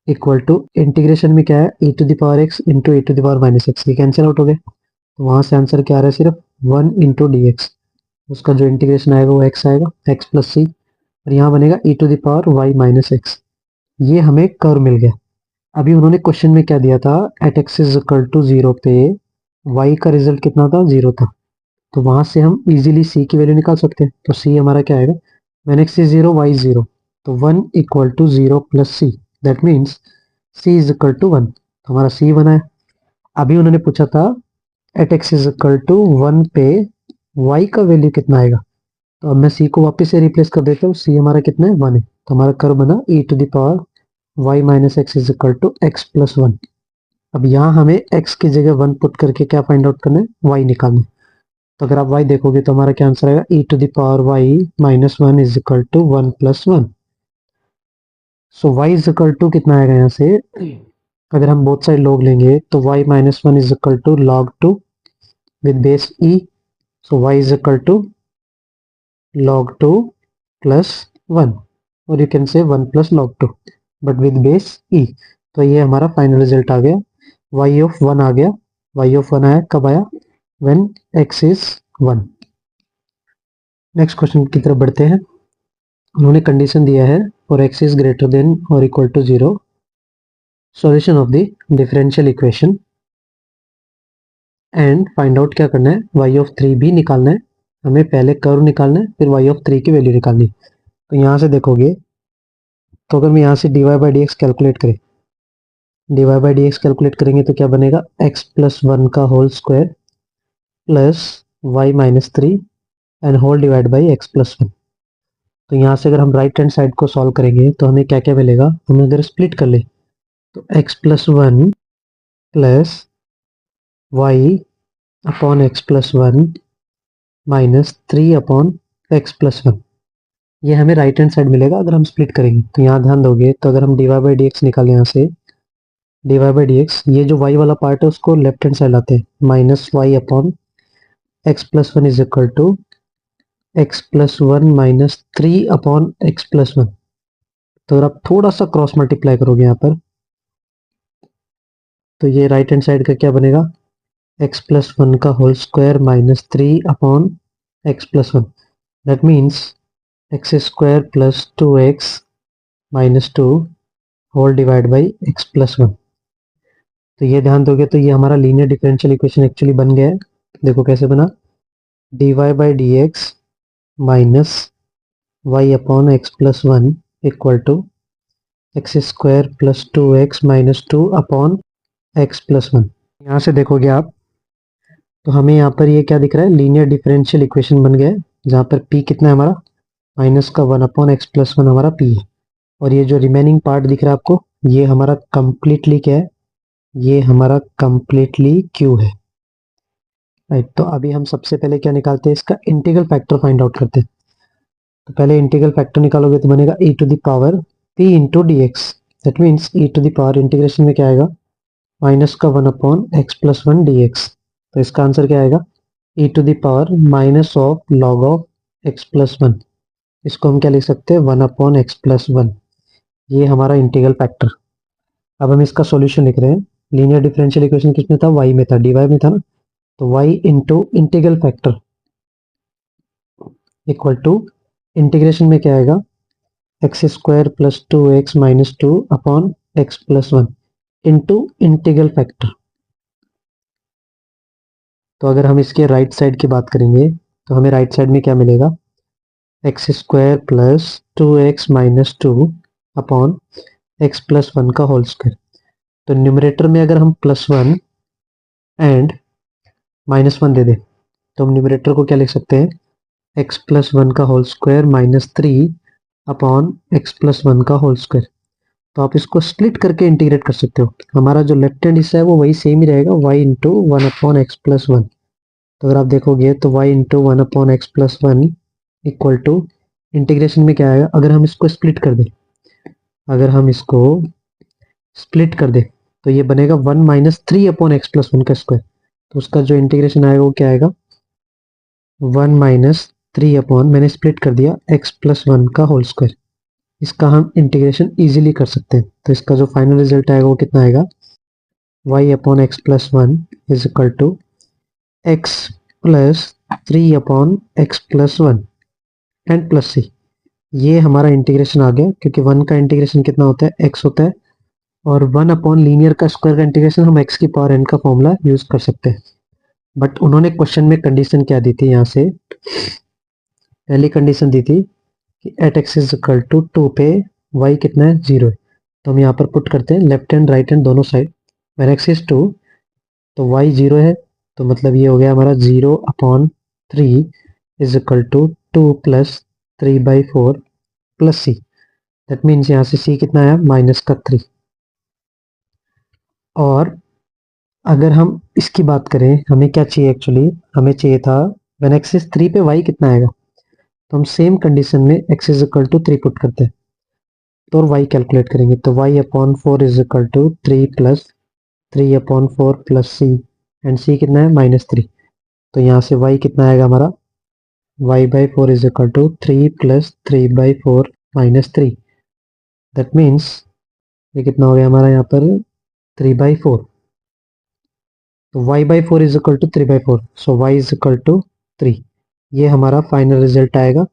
इक्वल टू इंटीग्रेशन में क्या है, e to the power x into e to the power minus x, ये कैंसिल आउट हो गए। तो वहां से आंसर क्या आ रहा है, सिर्फ 1 इंटू डी एक्स, उसका जो इंटीग्रेशन आएगा वो एक्स आएगा, एक्स प्लस सी, और यहाँ बनेगा e to the power y minus x. ये हमें कर्व मिल गया। अभी उन्होंने क्वेश्चन में क्या दिया था, at x is equal to zero पे वाई का रिजल्ट कितना था, जीरो था। तो वहां से हम इजीली सी की वैल्यू निकाल सकते हैं। तो सी हमारा क्या आएगा, when x is zero y zero, तो 1 equal to zero plus c, that means c is equal to 1। तो हमारा सी बना है। अभी उन्होंने पूछा था at x is equal to 1 पे वाई का वैल्यू कितना आएगा। तो अब मैं सी को वापस से रिप्लेस कर देता हूँ, सी हमारा कितना है, 1 है। तो हमारा कर्व बना e to the power y minus x is equal to x plus 1। अब यहाँ हमें x की जगह 1 पुट करके क्या फाइंड आउट करना है, y निकालना है। तो अगर आप y देखोगे तो हमारा क्या आंसर आएगा, e to the power y minus 1 is equal to 1 plus 1। So y is equal to कितना आएगा यहाँ से, अगर हम बोथ साइड log लेंगे तो y minus 1 is equal to log 2 with base e। So y is equal to log 2 plus 1, और you can say 1 plus log 2 but with base e। तो ये हमारा फाइनल रिजल्ट आ गया, y ऑफ 1 आ गया। y of 1 आया, कब आया, when x is 1। Next question की तरफ बढ़ते हैं। उन्होंने कंडीशन दिया है for x is greater than और equal to 0, solution of the differential equation and find out क्या करना है, y ऑफ 3 भी निकालना है। हमें पहले कर्व निकालना है, फिर y ऑफ 3 की वैल्यू निकालनी है। तो यहाँ से देखोगे तो अगर मैं यहाँ से dy by d x calculate करें, dy by d x calculate करेंगे तो क्या बनेगा, x प्लस 1 का whole square plus y minus 3 and whole divide by x plus 1। तो यहाँ से अगर हम राइट हैंड साइड को सॉल्व करेंगे तो हमें क्या क्या मिलेगा, हम अगर स्प्लिट कर ले तो x plus 1 plus y upon x plus 1 minus 3 upon x plus 1, ये हमें राइट हैंड साइड मिलेगा अगर हम स्प्लिट करेंगे। तो यहाँ ध्यान दोगे तो अगर हम d y by d x निकालें, यहाँ से d y by d x, ये जो y वाला पार्ट है उसको लेफ्ट हैंड साइड लाते हैं, minus y upon x plus 1 is equal to x plus 1 minus 3 upon x plus 1। तो अगर आप थोड़ा सा क्रॉस मल्टीप्लाई करोगे यहाँ पर तो ये राइट हैंड साइड का क्या बनेगा, एक्स प्लस 1 का whole square minus 3 upon x plus 1, that means x square plus 2x minus 2 whole divide by x plus 1। तो ये ध्यान दोगे तो ये हमारा लीनियर डिफरेंशियल इक्वेशन एक्चुअली बन गया है। देखो कैसे बना, d y by d x minus y upon x plus 1 equal to x square plus 2x minus 2 upon x plus 1। यहाँ से देखोगे आप तो हमें यहाँ पर ये क्या दिख रहा है, लीनियर डिफरेंशियल इक्वेशन बन गया है, जहाँ पर p कितना है हमारा, माइनस का 1 अपॉन एक्स प्लस 1 हमारा p है। और ये जो रिमेनिंग पार्ट दिख रहा है आपको, ये हमारा कंप्लीटली क्या है, ये हमारा कंप्लीटली q है, राइट। तो अभी हम सबसे पहले क्या निकालते हैं, इसका इंटीग्रल फैक्टर फाइंड आउट करते हैं। तो पहले इंटीग्रल फैक्टर निकालोगे तो बनेगा e to the power p into d x, that means e to the power integration में क्या आएगा, माइनस का 1 upon x plus 1 d x. तो इसका आंसर क्या आएगा, e to the power minus of log of x plus 1। इसको हम क्या लिख सकते हैं, 1 अपॉन एक्स प्लस 1। ये हमारा इंटीग्रल फैक्टर। अब हम इसका सॉल्यूशन लिख रहे हैं। लीनियर डिफरेंशियल इक्वेशन किसमें था, y में था, dy में था ना। तो y into integral factor equal to integration में क्या आएगा, x square plus 2x minus 2 upon x plus 1 into integral factor. तो अगर हम इसके राइट साइड की बात करेंगे तो हमें राइट साइड में क्या मिलेगा, x square plus 2x minus 2 upon x plus 1 का होल स्क्वायर। तो न्यूमरेटर में अगर हम प्लस 1 एंड माइनस 1 दे दें तो हम न्यूमरेटर को क्या लिख सकते हैं, एक्स प्लस 1 का whole square minus 3 upon x plus 1 का होल स्क्वायर। तो आप इसको स्प्लिट करके इंटीग्रेट कर सकते हो। हमारा जो लेफ्ट हैंड हिस्सा है वो वही सेम ही रहेगा, y into 1 upon x plus 1। तो अगर आप देखोगे तो y into one upon x plus one equal to integration में क्या आएगा, अगर हम इसको स्प्लिट कर दें, अगर हम इसको स्प्लिट कर दें तो ये बनेगा 1 - 3 अपॉन एक्स प्लस वन का स्क्वायर। तो उसका जो इंटीग्रेशन आएगा वो क्या आएगा, 1 - 3 अपॉन, मैंने स्प्लिट कर दिया, एक्स प्लस वन का होल स्क्वायर। इसका हम इंटीग्रेशन इजीली कर सकते हैं। तो इसका जो फाइनल रिजल्ट आएगा वो कितना आएगा, y upon x plus one is equal to x plus 3 upon x plus one and plus सी। ये हमारा इंटीग्रेशन आ गया, क्योंकि वन का इंटीग्रेशन कितना होता है, एक्स होता है, और वन अपॉन लीनियर का स्क्वायर का इंटीग्रेशन हम एक्स की पावर एन का फॉर्मूला यूज कर सकते हैं। बट उन्होंने क्वेश्चन में कंडीशन क्या दी थी, यहाँ से पहली कंडीशन दी थी कि at x is equal to 2 पे y कितना है, 0 है। तो हम यहाँ पर पुट करते हैं लेफ्ट हैंड राइट हैंड दोनों साइड। व्हेन एक्स इज 2 तो y 0 है, तो मतलब ये हो गया हमारा 0/3 is equal to 2 + 3/4 plus c. That means यहाँ से c कितना आया, -3। और अगर हम इसकी बात करें, हमें क्या चाहिए एक्चुअली, हमें चाहिए था व्हेन एक्स इज 3 पे y कितना आएगा। तो हम सेम कंडीशन में x is equal to 3 put करते हैं तो और y कैलकुलेट करेंगे। तो y/4 is equal to 3 + 3/4 plus c, and c कितना है, -3। तो यहाँ से y कितना आएगा हमारा, y/4 is equal to 3 + 3/4 -3। That means ये कितना हो गया हमारा यहाँ पर 3/4। तो y/4 is equal to 3/4, so y is equal to 3। ये हमारा फाइनल रिजल्ट आएगा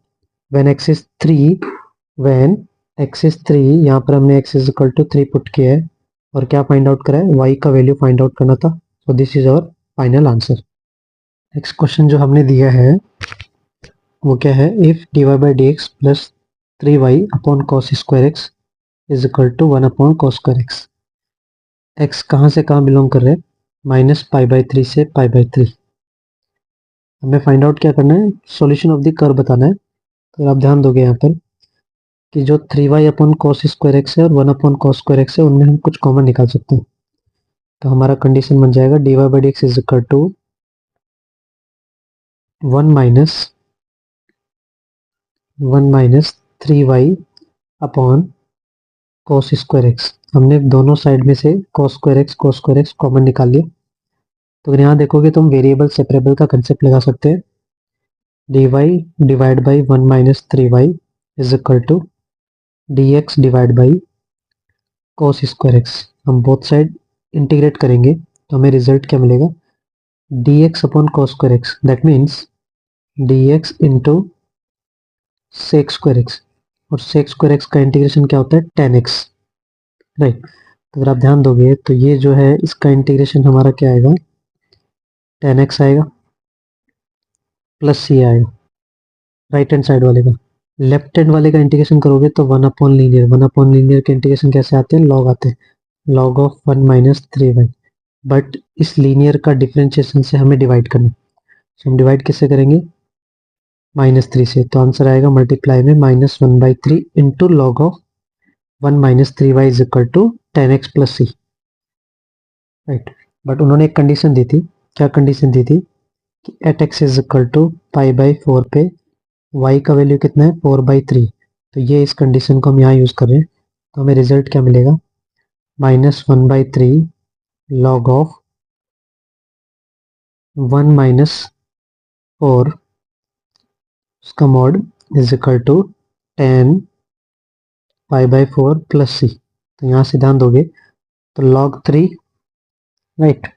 when x is 3। When x is 3, यहाँ पर हमने x is equal to 3 put किया है और क्या फाइंड आउट करा है, y का वैल्यू फाइंड आउट करना था। So this is our final answer. Next question जो हमने दिया है वो क्या है, if dy/dx plus 3y upon cos square x is equal to 1 upon cos square x. X कहाँ से कहाँ बिलोंग कर रहे हैं, -π/3 से π/3। हमें फाइंड आउट क्या करना है, सॉल्यूशन ऑफ द कर्व बताना है। तो आप ध्यान दोगे यहाँ पर कि जो 3y upon cos square x है और 1 अपॉन कॉस स्क्वायर एक्स है, उनमें हम कुछ कॉमन निकाल सकते हैं। तो हमारा कंडीशन बन जाएगा dy/dx is equal to 1 - 3y upon cos square x. हमने दोनों साइड में से कॉस स्क्वायर एक्स कॉमन निकाल लिया। तो अगर यहाँ देखोगे तो हम वेरिएबल सेपरेबल का कंसेप्ट लगा सकते हैं। dy divide by 1 - 3y is equal to dx divide by cos square x. हम बोथ साइड इंटीग्रेट करेंगे तो हमें रिजल्ट क्या मिलेगा, dx upon cos square x. That means dx into sec square x, और सेक स्क्वायर एक्स का integration क्या होता है, tan x, राइट। तो अगर आप ध्यान दोगे तो ये जो है इसका इंटीग्रेशन हमारा क्या आएगा, tan x आएगा प्लस सी आएगा राइट हैंड साइड वाले का। लेफ्ट हैंड वाले का इंटीग्रेशन करोगे तो 1/लीनियर के इंटीग्रेशन कैसे आते हैं, लॉग आते हैं, लॉग ऑफ 1 - 3y। बट इस लीनियर का डिफरेंशिएशन से हमें डिवाइड करना, तो हम डिवाइड किससे करेंगे, -3 से। तो आंसर आएगा मल्टीप्लाई में -1/3 into log of 1 - 3y is equal to tan x plus c, right. But उन्होंने एक कंडीशन दी थी, क्या कंडीशन दी थी कि at x is equal to π/4 पे y का वैल्यू कितना है, 4/3। तो ये इस कंडीशन को हम यहाँ यूज कर रहे हैं। तो हमें रिजल्ट क्या मिलेगा, -1/3 लॉग ऑफ 1 - 4 उसका mod is equal to tan π/4 plus c. तो यहाँ से ध्यान दोगे तो log 3, right,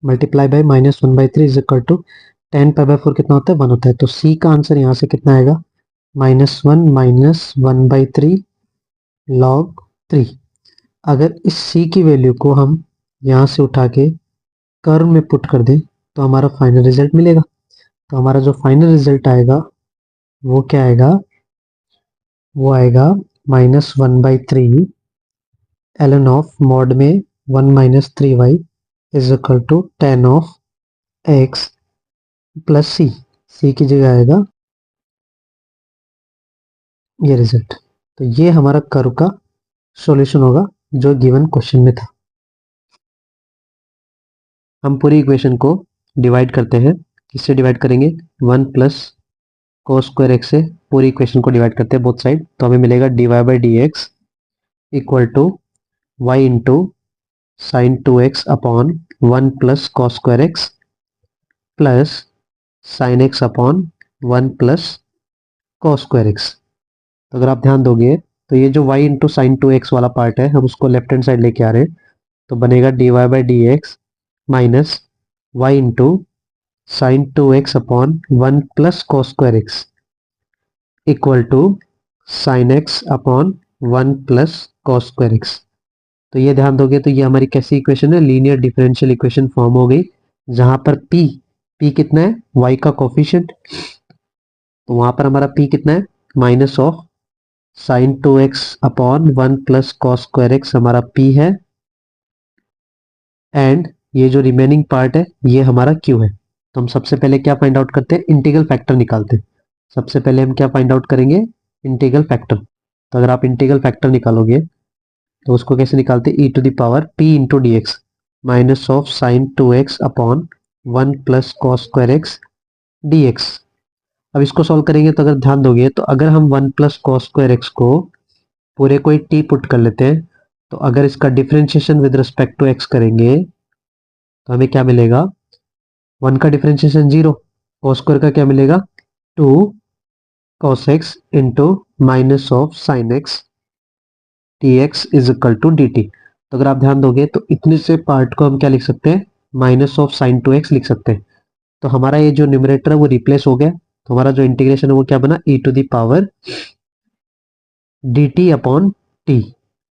multiply by -1/3 is equal to tan π/4 कितना होता है, 1 होता है। तो सी का आंसर यहाँ से कितना आएगा, -1 - 1/3 log 3। अगर इस c की वैल्यू को हम यहाँ से उठा के कर्व में पुट कर दें तो हमारा फाइनल रिजल्ट मिलेगा। तो हमारा जो फाइनल रिजल्ट आएगा वो क्या आएगा, वो आएगा -1/3 ln ऑफ मॉड में 1 - 3y is equal to tan of x plus c. C की जगह आएगा ये रिजल्ट। तो ये हमारा कर्व का सॉल्यूशन होगा जो गिवन क्वेश्चन में था। हम पूरी इक्वेशन को डिवाइड करते हैं किससे डिवाइड करेंगे, 1 प्लस cos स्क्वायर एक्स से पूरी इक्वेशन को डिवाइड करते हैं बोथ साइड, तो हमें मिलेगा dy by d x equal to y into sine 2x upon 1 plus cos square x plus sine x upon 1 plus cos square x. तो अगर आप ध्यान दोगे तो ये जो y इंटू साइन 2x वाला पार्ट है हम उसको लेफ्ट हैंड साइड लेके आ रहे हैं, तो बनेगा dy by d x minus y into sine 2x upon 1 plus cos square x equal to sine x upon 1 plus cos square x. तो ये ध्यान दोगे तो ये हमारी कैसी इक्वेशन है, लीनियर डिफरेंशियल इक्वेशन फॉर्म हो गई, जहां पर p कितना है, y का कोफिशिएंट, तो वहां पर हमारा p कितना है, minus of sine 2x upon 1 plus cos square x हमारा p है, एंड ये जो रिमेनिंग पार्ट है ये हमारा q है। तो हम सबसे पहले क्या फाइंड आउट करते हैं, इंटीग्रल फैक्टर निकालते हैं। सबसे पहले हम क्या फाइंड आउट करेंगे, इंटीग्रल फैक्टर। तो अगर आप इंटीग्रल फैक्टर निकालोगे तो उसको कैसे निकालते हैं, e to the power p into d x minus of sine 2x upon 1 plus cos square x d x. अब इसको सॉल्व करेंगे तो अगर ध्यान दोगे तो अगर हम 1 प्लस cos स्क्वायर एक्स को पूरे को t पुट कर लेते हैं, तो अगर इसका differentiation with respect to x करेंगे तो हमें क्या मिलेगा, 1 का डिफरेंशिएशन 0, cos स्क्वायर का क्या मिलेगा 2 cos x into minus of sine x dx is equal to dt। तो अगर आप ध्यान दोगे तो इतने से पार्ट को हम क्या लिख सकते हैं, माइनस ऑफ साइन 2x लिख सकते हैं। तो हमारा ये जो न्यूमरेटर है वो रिप्लेस हो गया, तो हमारा जो इंटीग्रेशन है वो क्या बना, e to the power dt upon t,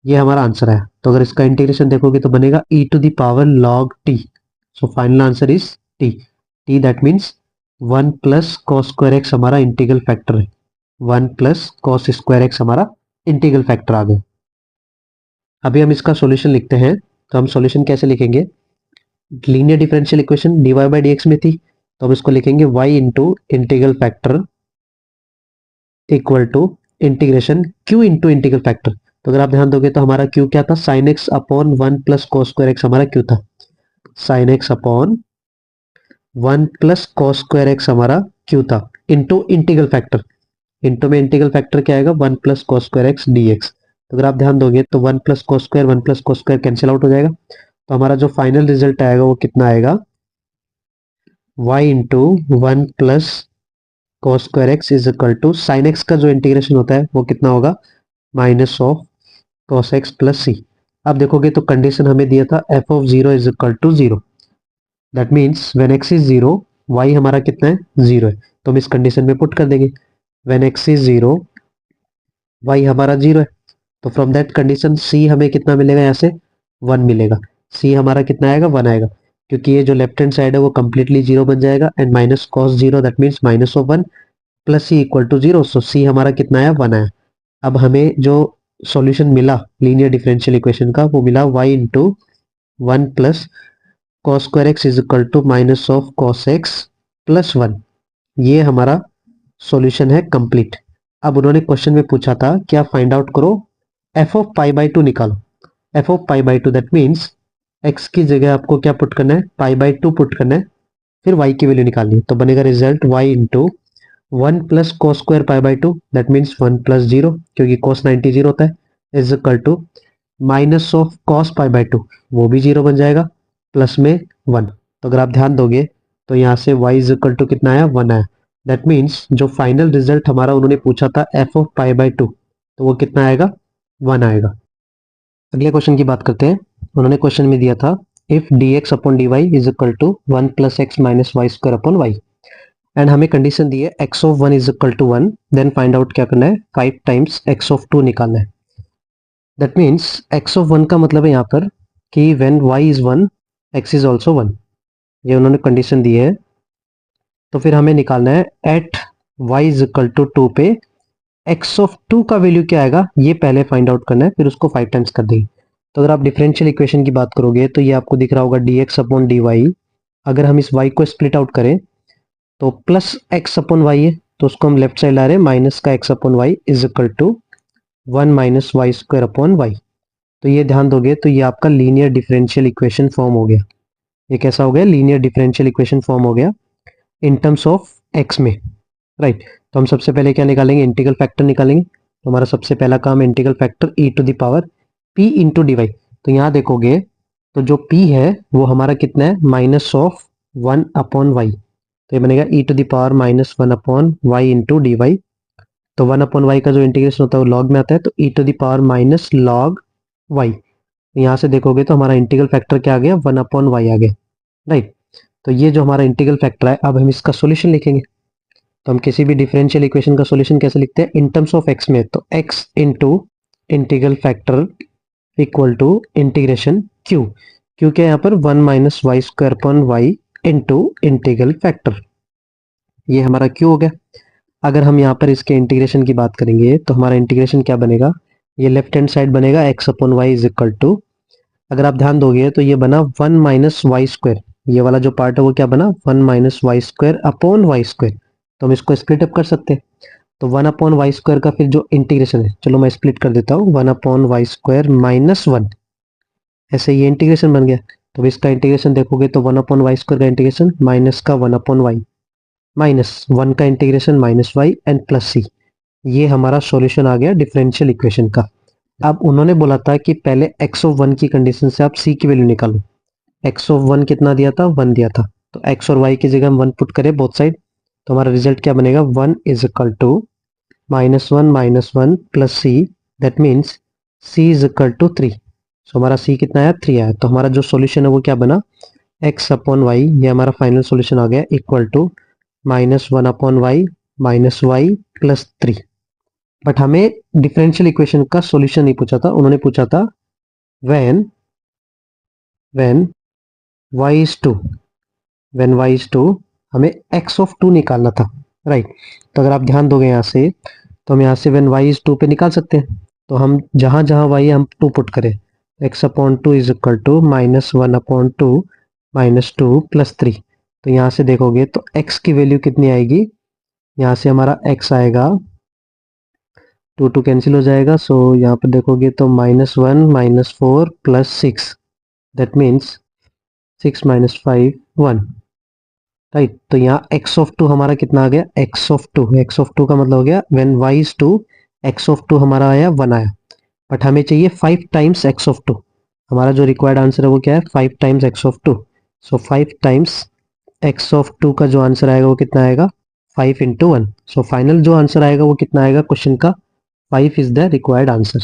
ये हमारा आंसर है। तो अगर इसका इंटीग्रेशन देखोगे तो बनेगा e to the power log t, so final answer is t that means 1 plus cos square x हमारा इंटीग्रल फैक्टर है, 1 प्लस cos स्क्वायर एक्स हमारा इंटीग्रल फैक्टर आ गया। अभी हम इसका सॉल्यूशन लिखते हैं, तो हम सॉल्यूशन कैसे लिखेंगे, linear differential equation dy by d x में थी, तो हम इसको लिखेंगे y into integral factor equal to integration q into integral factor. तो अगर आप ध्यान दोगे तो हमारा q क्या था, sign x upon 1 plus cos square x हमारा q था, sign x upon 1 plus cos square x हमारा q था, इंटू इंटीग्रल फैक्टर, इंटू में इंटीग्रल फैक्टर क्या आएगा, 1 plus cos square x dx। तो अगर आप ध्यान दोगे तो 1 plus cos square 1 plus cos square cancel out हो जाएगा, तो हमारा जो फाइनल रिजल्ट आएगा वो कितना आएगा, y into 1 plus cos square x is equal to sine x का जो इंटीग्रेशन होता है वो कितना होगा, minus of cos x plus c. अब देखोगे तो कंडीशन हमें दिया था f of 0 is equal to 0, that means when x is 0 y हमारा कितना है, 0 है, तो हम इस कंडीशन में पुट कर देंगे, व्हेन x इज 0 y हमारा 0 है, तो फ्रॉम दैट कंडीशन c हमें कितना मिलेगा, यहाँ से 1 मिलेगा, c हमारा कितना आएगा, 1 आएगा, क्योंकि ये जो लेफ्ट हैंड साइड है वो कंप्लीटली 0 बन जाएगा, and minus cos 0 that means minus of 1 plus c equal to 0, so c हमारा कितना आया, 1 आया। अब हमें जो सॉल्यूशन मिला लीनियर डिफरेंशियल इक्वेशन का वो मिला y into 1 plus cos square x is equal to minus of cos x plus 1, ये हमारा सॉल्यूशन है कंप्लीट। अब उन्होंने क्वेश्चन में पूछा था कि आप फाइंड आउट करो f ऑफ पाई बाई 2 निकालो, f of pi by 2 that means x की जगह आपको क्या पुट करना है, पाई बाई 2 पुट करना है, फिर y की वैल्यू निकालनी है, तो बनेगा result y into 1 plus cos square pi by 2 that means 1 plus 0, क्योंकि cos 90 0 होता है, is equal to minus of cos pi by 2, वो भी 0 बन जाएगा, प्लस में 1। तो अगर आप ध्यान दोगे तो यहाँ से y इज इक्वल टू कितना आया, 1 आया, दैट मीन्स जो फाइनल रिजल्ट हमारा उन्होंने पूछा था f ऑफ पाई बाई 2, तो वो कितना आएगा, 1 आएगा। अगले क्वेश्चन की बात करते हैं, उन्होंने क्वेश्चन में दिया था if dx upon dy is equal to 1 plus x minus y square upon y, and हमें कंडीशन दी है x of 1 is equal to 1, then find out क्या करना है, 5 टाइम्स x ऑफ 2 निकालना है। दैट मीन्स x ऑफ 1 का मतलब है यहाँ पर कि when y is 1 x is also 1, ये उन्होंने कंडीशन दी है, तो फिर हमें निकालना है at y is equal to 2 पे x ऑफ 2 का वैल्यू क्या आएगा, ये पहले फाइंड आउट करना है, फिर उसको 5 टाइम्स कर देंगे। तो अगर आप डिफरेंशियल इक्वेशन की बात करोगे तो ये आपको दिख रहा होगा dx अपॉन dy, अगर हम इस y को स्प्लिट आउट करें तो प्लस x अपॉन वाई है, तो उसको हम लेफ्ट साइड ला रहे हैं, माइनस का x upon y is equal to 1 minus y square upon y. तो ये ध्यान दोगे तो ये आपका लीनियर डिफरेंशियल इक्वेशन फॉर्म हो गया, ये कैसा हो गया, लीनियर डिफरेंशियल इक्वेशन फॉर्म हो गया। इन टर्म्स ऑफ एक्स में, राइट। तो हम सबसे पहले क्या निकालेंगे, इंटीग्रल फैक्टर निकालेंगे। तो हमारा सबसे पहला काम integral factor e to the power p into d y. तो यहाँ देखोगे तो जो p है वो हमारा कितना है, माइनस ऑफ 1 अपॉन वाई। तो ये बनेगा e to the power minus 1 upon y into d y. तो 1 अपॉन वाई का जो इंटीग्रेशन होता है वो लॉग में आता है, तो e to the power minus log y. यहाँ से देखोगे तो हमारा इंटीग्रल फैक्टर क्या आ गया, 1 अपॉन वाई आ गया, राइट। तो ये जो हमारा इंटीग्रल फैक्टर है, अब हम इसका सॉल्यूशन लिखेंगे। तो हम किसी भी डिफरेंशियल इक्वेशन का सॉल्यूशन कैसे लिखते हैं, इन टर्म्स ऑफ एक्स में। तो x into integral factor equal to integration q। q क्या है यहाँ पर, 1 minus y square upon y into integral factor. ये हमारा q हो गया। अगर हम यहाँ पर इसके इंटीग्रेशन की बात करेंगे तो हमारा इंटीग्रेशन क्या बनेगा, ये लेफ्ट हैंड साइड बनेगा x upon y is equal to, अगर आप ध्यान दोगे तो ये बना 1 माइनस वाई स्क्वायर। ये वाला जो पार्ट है वो क्या बना, 1 minus y square upon Y square. तो हम इसको स्प्लिट अप कर सकते हैं। तो 1 अपॉन वाई स्क्वायर का फिर जो इंटीग्रेशन है, चलो मैं स्प्लिट कर देता हूँ, 1 अपॉन वाई स्क्वायर माइनस 1, ऐसे ये इंटीग्रेशन बन गया। तो इसका इंटीग्रेशन देखोगे तो 1 अपॉन वाई स्क्वायर का इंटीग्रेशन माइनस का 1 अपॉन वाई, माइनस 1 का integration minus Y and plus सी। ये हमारा सॉल्यूशन आ गया डिफरेंशियल इक्वेशन का। अब उन्होंने बोला था कि पहले x ऑफ 1 की कंडीशन से आप c की वैल्यू निकालो। x ऑफ 1 कितना दिया था, 1 दिया था। तो x और y की जगह हम 1 पुट करें बोथ साइड, तो हमारा रिजल्ट क्या बनेगा, 1 is equal to minus one plus c, that means c is equal to 3। So हमारा c कितना आया, 3 आया। तो हमारा जो सॉल्यूशन है वो क्या बना, x अपॉन वाई, ये हमारा फाइनल सॉल्यूशन आ गया, equal to minus 1 upon Y minus y plus 3। But हमें डिफरेंशियल इक्वेशन का सॉल्यूशन नहीं पूछा था, उन्होंने पूछा था when y is 2, when y is 2 हमें x ऑफ 2 निकालना था, राइट। तो अगर आप ध्यान दोगे यहाँ से, तो हम यहाँ से व्हेन y is 2 पे निकाल सकते हैं। तो हम जहाँ जहाँ y है हम 2 पुट करें, x upon 2 is equal to minus 1 upon 2 minus 2 plus 3। तो यहाँ से देखोगे तो x की वैल्यू कितनी आएगी, यहाँ से हमारा x आएगा, 2 2 कैंसिल हो जाएगा। सो यहाँ पर देखोगे तो -1 -4 plus 6, that means 6 minus 5 1, right. तो यहाँ x ऑफ 2 हमारा कितना आ गया, x ऑफ 2 का मतलब हो गया when y is 2, x of 2 हमारा आया 1 आया। बट हमें चाहिए 5 टाइम्स x ऑफ 2। हमारा जो रिक्वायर्ड आंसर है वो क्या है, 5 times x of 2। So 5 times x of 2 का जो आंसर आएगा वो कितना आएगा, 5 इंटू 1। सो फाइनल जो आंसर आएगा वो कितना आएगा क्वेश्चन का, 5 इज द रिक्वायर्ड आंसर।